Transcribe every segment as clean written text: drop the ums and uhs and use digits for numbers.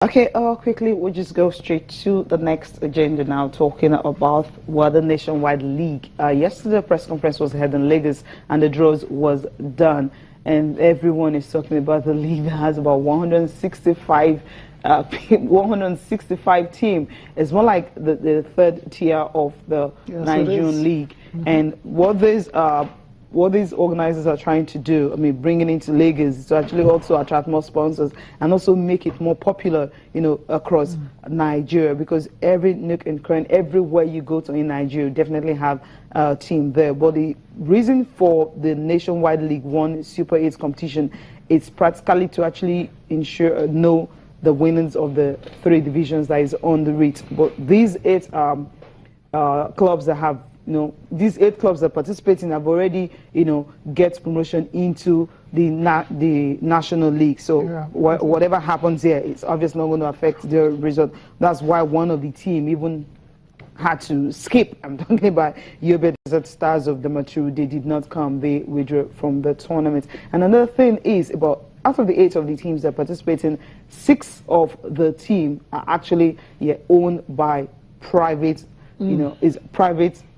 Okay, quickly, we'll just go straight to the next agenda now, talking about the Nationwide League. Yesterday, a press conference was held in Lagos and the draws was done. And everyone is talking about the league that has about 165 165 team. It's more like the third tier of the Nigerian league. And what these organizers are trying to do, I mean, bringing into Lagos is to actually also attract more sponsors and also make it more popular, across Nigeria, because every nook and cranny, everywhere you go to in Nigeria, you definitely have a team there. But the reason for the Nationwide League One Super 8 competition is practically to actually know the winners of the three divisions that is on the REIT. But these eight clubs that have these 8 clubs that participate in have already, get promotion into the National League. So whatever happens here, it's obviously not going to affect their result. That's why one of the team even had to skip. I'm talking about Yobe Desert Stars of the Maturu. They did not come. They withdrew from the tournament. And another thing is about out of the 8 of the teams that participate in, 6 of the team are actually owned by private, is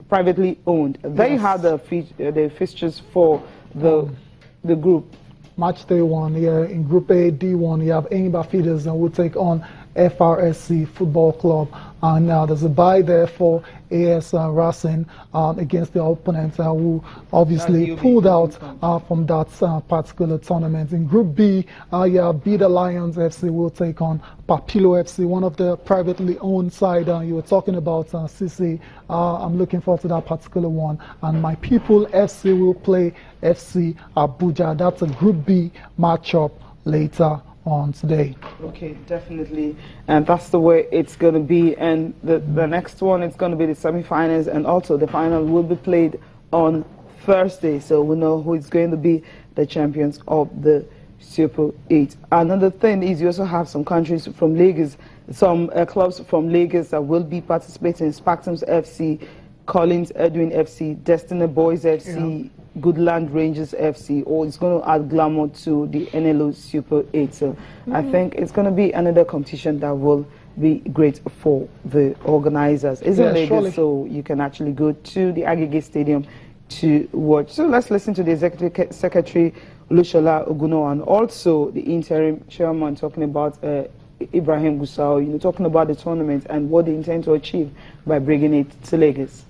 privately owned. They have the fixtures for the group. Match day 1 here in Group A, D1. You have Enyimba Feeders and will take on FRSC Football Club. And there's a bye there for AS Racing against the opponent who obviously pulled out from that particular tournament. In Group B, you have Bida Lions FC will take on Papilo FC, one of the privately owned side. You were talking about CC. I'm looking forward to that particular one. And My People FC will play FC Abuja. That's a Group B matchup later on today. Okay, definitely, and that's the way it's going to be. And the next one, it's going to be the semi-finals, and also the final will be played on Thursday, so we know who is going to be the champions of the Super 8. Another thing is you also have some countries from Lagos, some clubs from Lagos that will be participating: Spartans FC, Collins Edwin FC, Destiny Boys FC, Goodland Rangers FC, or it's going to add glamour to the NLO Super 8. So I think it's going to be another competition that will be great for the organizers. It's in Lagos, so you can actually go to the Agege Stadium to watch. So let's listen to the Executive Secretary, Lushola Oguno, and also the interim chairman talking about Ibrahim Gusau, talking about the tournament and what they intend to achieve by bringing it to Lagos.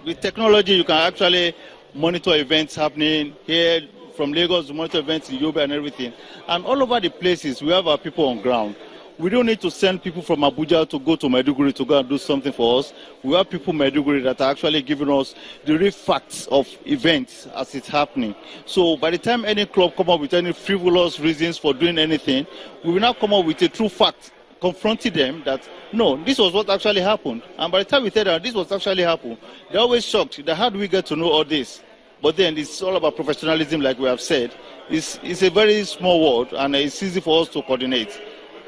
With technology, you can actually monitor events happening here from Lagos, monitor events in Yobe and everything. And all over the places, we have our people on ground. We don't need to send people from Abuja to go to Maiduguri to go and do something for us. We have people in Maiduguri that are actually giving us the real facts of events as it's happening. So by the time any club come up with any frivolous reasons for doing anything, we will now come up with a true fact, confronting them that, no, this was what actually happened. And by the time we tell them this was actually happened, they're always shocked that how do we get to know all this? But then it's all about professionalism, like we have said. It's a very small world, and it's easy for us to coordinate.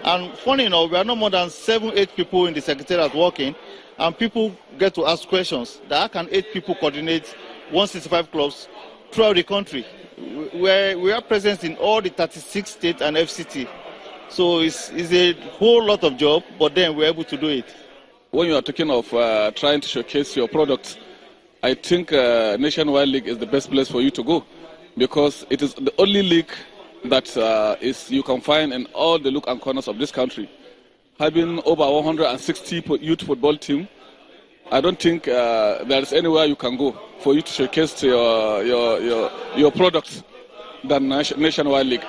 And funny enough, we are no more than 7-8 people in the secretariat working, and people get to ask questions. That how can 8 people coordinate 165 clubs throughout the country? We are present in all the 36 states and FCT. So it's a whole lot of job, but then we're able to do it. When you are talking of trying to showcase your product, I think Nationwide League is the best place for you to go, because it is the only league that you can find in all the nook and corners of this country. Having over 160 youth football team, I don't think there is anywhere you can go for you to showcase your product than Nationwide League.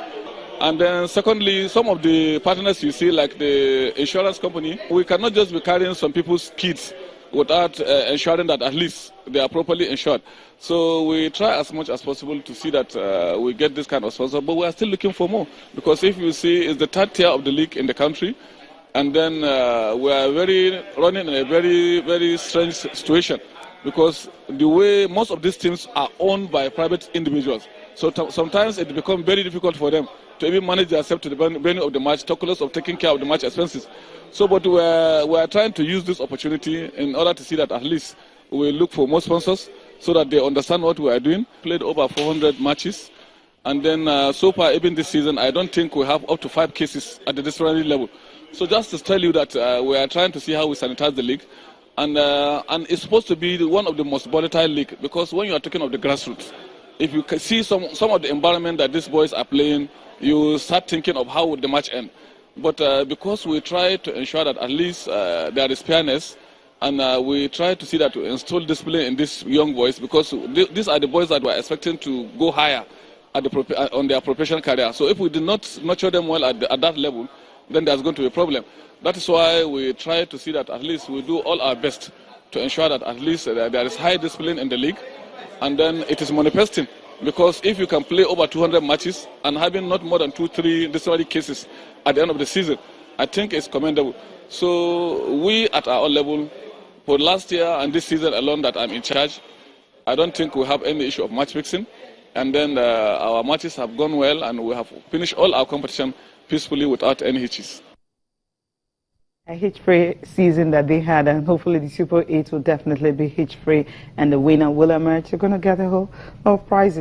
And then secondly, some of the partners you see, like the insurance company, we cannot just be carrying some people's kids without ensuring that at least they are properly insured. So we try as much as possible to see that we get this kind of sponsor, but we are still looking for more. Because if you see, it's the 3rd tier of the league in the country, and then we are running in a very, very strange situation, because the way most of these teams are owned by private individuals. So sometimes it becomes very difficult for them to even manage themselves to the venue of the match, talk less of taking care of the match expenses. So, but we are trying to use this opportunity in order to see that at least we look for more sponsors so that they understand what we are doing. Played over 400 matches, And then so far, even this season, I don't think we have up to 5 cases at the district level. So just to tell you that we are trying to see how we sanitize the league. And it's supposed to be one of the most volatile league, because when you are talking of the grassroots, if you can see some of the environment that these boys are playing, you start thinking of how would the match end. But because we try to ensure that at least there is fairness, and we try to see that we install discipline in these young boys, because these are the boys that we're expecting to go higher on their professional career. So if we do not nurture them well at that level, then there's going to be a problem. That is why we try to see that at least we do all our best to ensure that at least there is high discipline in the league, and then it is manifesting. Because if you can play over 200 matches and having not more than 2-3 disciplinary cases at the end of the season, I think it's commendable. So we at our level, for last year and this season alone that I'm in charge, I don't think we have any issue of match fixing. And then our matches have gone well, and we have finished all our competition peacefully without any hitches. A hitch-free season that they had, and hopefully the Super 8 will definitely be hitch-free, and the winner will emerge. You're going to get a whole lot of prizes.